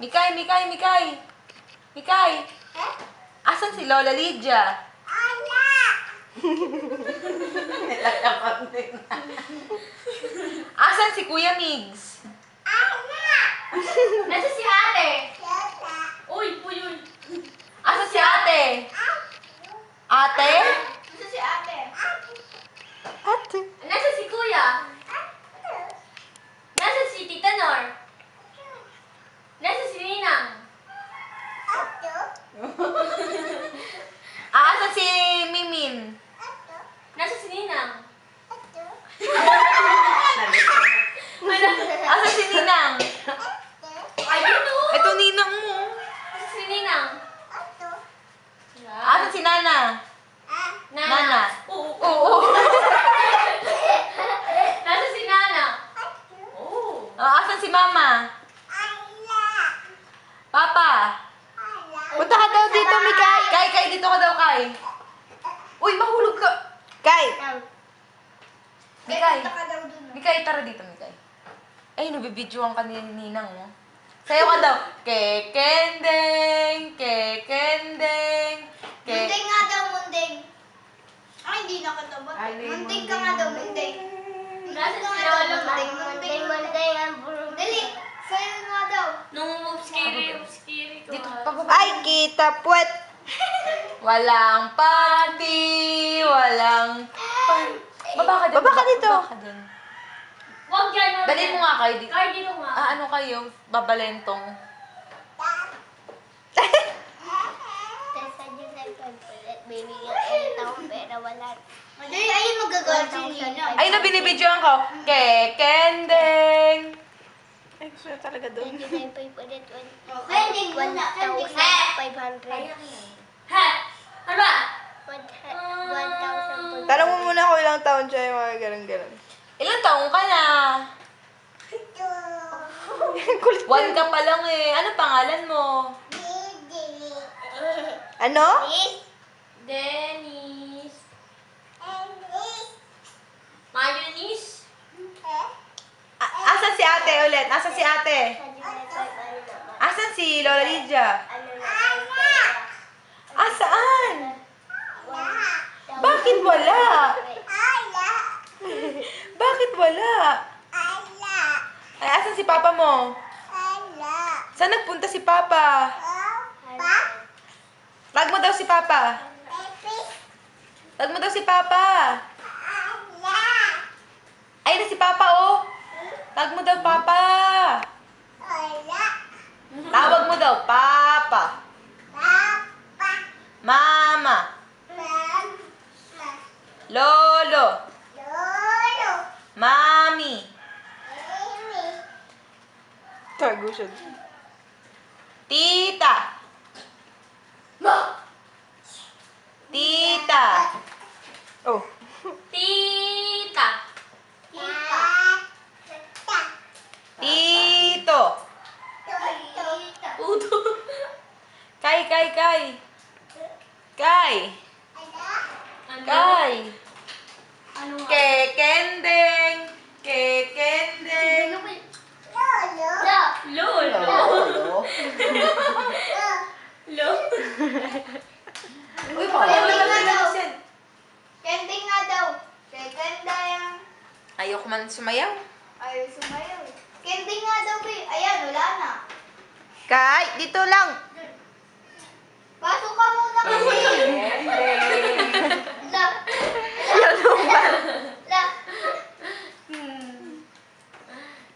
Mikay, Mikay, Mikay. Mikay. Asan si Lola Lydia? Asan si Kuya Migs? Nasa si ate. Uy, uy, uy. Asan si ate? Ate? Nasa si ate. Ate. Nasa si kuya. Nasa si Tita Nor. Nasa si Ninang. Asan si Mimin? Nasa si Ninang. Asan si Ninang? Ayun o. Ito Ninang mo. Nasa si Ninang. Asan si Nana? Nana. Oo. Oo. Nasa si Nana. Oo. Asan si Mama? Papa? Punta ka daw dito, Mikay. Kay, dito ka daw, Kay. Uy, mahulog ka. Kay. Mikay. Mikay, tara dito, Mikay. Ay, nabibidyoan ka ni Ninang, mo. Sayo ka daw. Kekendeng, kekendeng, Munding nga daw, munding. Ay, hindi nakatabot. Munding ka nga daw, munding. Nasa si Nga daw, Lola. munding. Dali, sa'yo nga daw. Nung obskiri ko. Dito, pababa. Ay, kita puwet. Walang panty, walang Baba ka dito. Baba ka dito. Baba ka dun. Huwag dyan. huwag Dali dyan. mo nga kayo dito. Kaya dito nga. Ano kayo? Babalentong. Dali, ayun magagalit si Nina. Ay, na binibidyoan ko. Kekendeng. Ay, gusto na talaga doon. Pending muna, pending. Ha? Ano ba? Tanong mo muna kung ilang taon siya yung mga ganun-ganun. Ilang taong ka na? Kulit. 1 ka pa lang eh. Ano pangalan mo? Ano? Dennis. Mayonnaise. Asan si ate ulit? Asan si ate? Asan si Lola Lydia? Asaan? Bakit wala? Bakit wala? Ay, asan si papa mo? Saan nagpunta si papa? Tag mo daw si papa. Tag mo daw si papa. Ay, na si papa oh. Tag mo daw papa. Tawag mo daw papa. Mama. Lolo. Mami. Tago siya. Tita. Tita. Oh. Tita. Tito. Udo. Kay. Ano? Kay. Ano nga? Kekendeng. Kekendeng. Lolo. Lolo. Uy, wala naman yan. Pending nga daw. Kekenda yung... Ayoko man sumayaw. Ayaw sumayaw. Kending nga daw, be. Ayan, wala na. Kay, dito lang. Pasok ka muna kasi. La. La.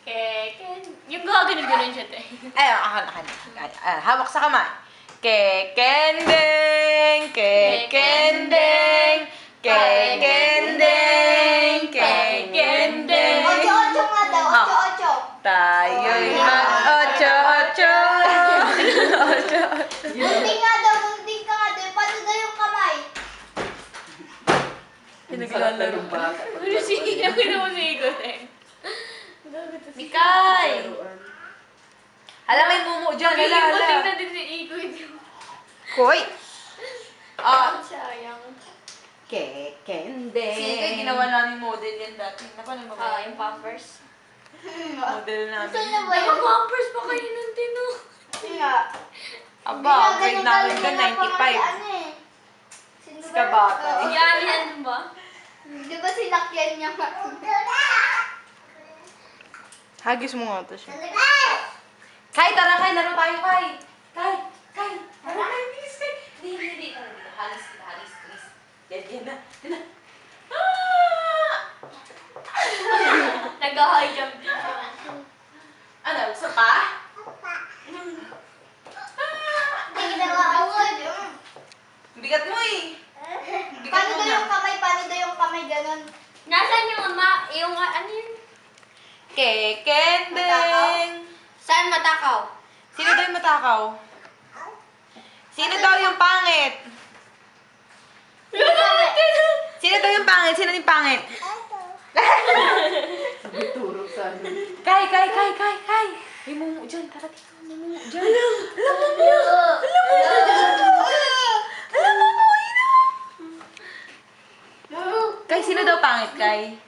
Keken. Yung gagawin siya, te. Ay, akan. Hawak sa kamay. Kekendeng. Kekendeng. Kekendeng. Kekendeng. Ocho-ocho nga daw. Ocho-ocho. Tayo'y mag-ocho-ocho. Munting nga daw. Munting ka nga daw. Paano daw yung kamay? Pinaglalaro pa. Ano sige? Ano mo sigo, te? Mikay! Hala, may mumu dyan. Hala. Tingnan din si Igor. Koy. Sayang. Kekende. Sige, ginawa namin model yan dati. Napano mo ba? Yung Pampers. Model namin. Saan na ba Ay, yun? Pampers pa kayo nun, Tino. nga. Aba, ang grade namin ka, 95. Ka bata. Yan, ano ba? Di ba sinakyan niya nga? Hagis mo nga to siya. Kai, tara Kai, laro tayo Kai. Kai. Tara Kai, bilis Kai. Hindi. Tara dito, halis. Yan na. Nag-high jump din siya. Ano, gusto pa? Hindi ginawa award. Bigat mo eh. Paano daw yung kamay? Paano daw yung kamay? Ganon. Nasaan yung yung ano yun? Kekendeng. Saan matakaw? Sino daw yung matakaw? Sino daw yung pangit? Sino daw yung pangit? Sino yung pangit? Kai. May mumu dyan. Tara dito. May mumu dyan. Alam mo, Kai, sino daw pangit, Kai?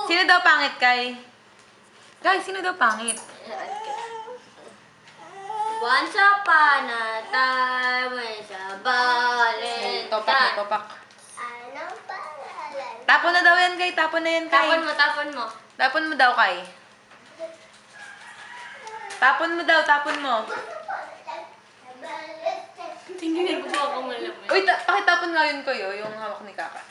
Sino daw pangit, Kai? Kai, sino daw pangit? Once upon a time, sa Valentine. Topak. Anong pangalan? Tapon na daw yan, Kai. Tapon na yan, Kai. Tapon mo. Tapon mo daw, Kai. Tapon mo. Tingnan ko ba ako malaman? Uy, pakitapon nga yun ko yung hawak ni Kaka.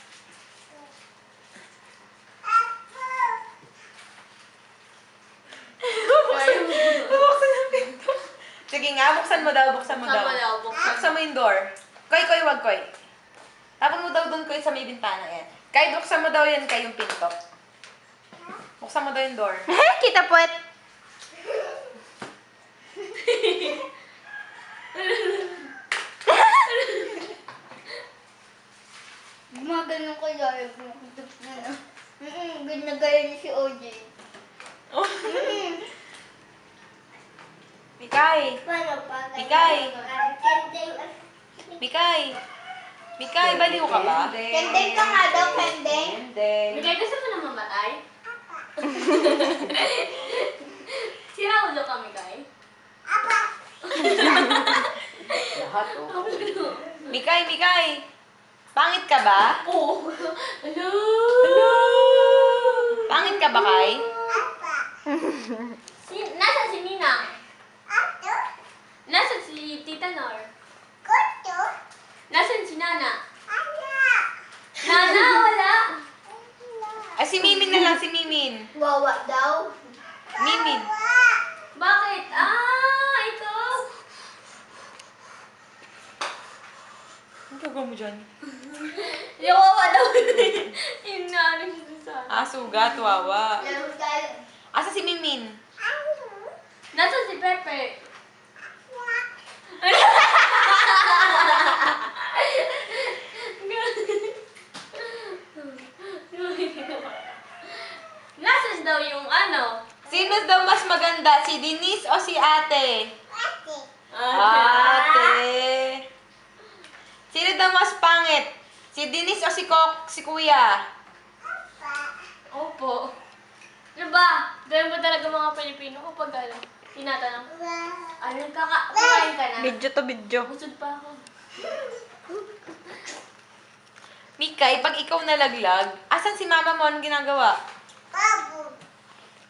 Buksan yung pinto. Sige nga, buksan mo daw. Buksan mo daw. Buksan mo yung door. Koy, wag Koy. Tapon mo daw doon, Koy, sa may bintana yan. Kay, buksan mo daw yan, Kay, yung pinto. Buksan mo daw yung door. Kita puwet. Gumagano ko yun. Ginagaya niya si OJ. Mikay! Paano pa? Mikay! Mikay, baliw ka ba? Kendeng ka nga daw, kendeng. Bigay gusto mo na mamatay? Sira ulo kami, Kai. Mikay! Pangit ka ba? Oo. Hello? Pangit ka ba, Kay? Nasaan si Nina? Nasaan si Tita Nor? Nasaan si Nana? Nana, wala. Ay, si Mimin na lang, si Mimin. Wawa daw. Mimin. Bakit? Ito. Ano gagawin mo dyan? Yung wawa daw. Inaano siya sa Sugat, wawa. Laro tayo. Asa si Mimin? Nasaan si Pepe? Nasaan daw yung ano? Sino daw mas maganda? Si Denise o si ate? Ate. Sino daw mas pangit? Si Denise o si kuya? Opo. Ano ba? Ganyan ba talaga mga Pilipino kapag ano? Tinatanong. Ayun, kakain ka na? Video to video. Busog pa ako. Mikay, pag ikaw nalaglag, asan si mama mo? Anong ginagawa?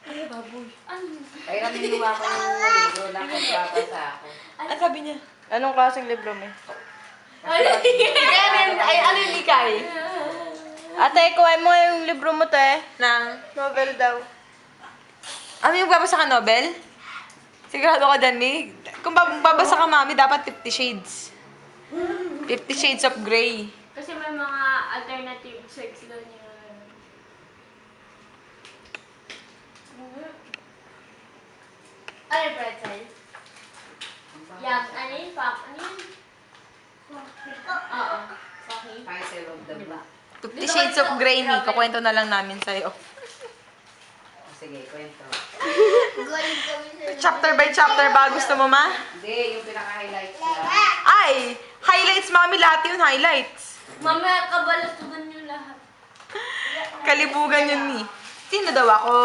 Ay, baboy. Ano? Kaya niluwa ko yung libro na pagbabasa ako. Ano sabi niya? Anong klaseng libro mo? Ano yung Mikay? Ate, kuhain mo yung libro mo, te. Nang, Novel daw. ano yung babasa ka, Nobel? Sigurado ka, Dani? Kung babasa ka, mami, dapat 50 Shades. 50 Shades of Grey. Kasi may mga alternative sex doon yung... Ano yung pretzel? Yan. Ano yun? Ano yun? Oo. Okay. Kaiser of the Black. 50 Shades of Grey, ni. Kukwento na lang namin sa'yo. Sige, kwento. Galing kami sa... Chapter by chapter ba? Gusto mo, ma? Hindi, yung pinaka-highlights lang. Ay! Highlights, mami. Lahat yun, highlights. Mamaya kabalatugan nyo lahat. Kalibugan yun, ni. Sino daw ako?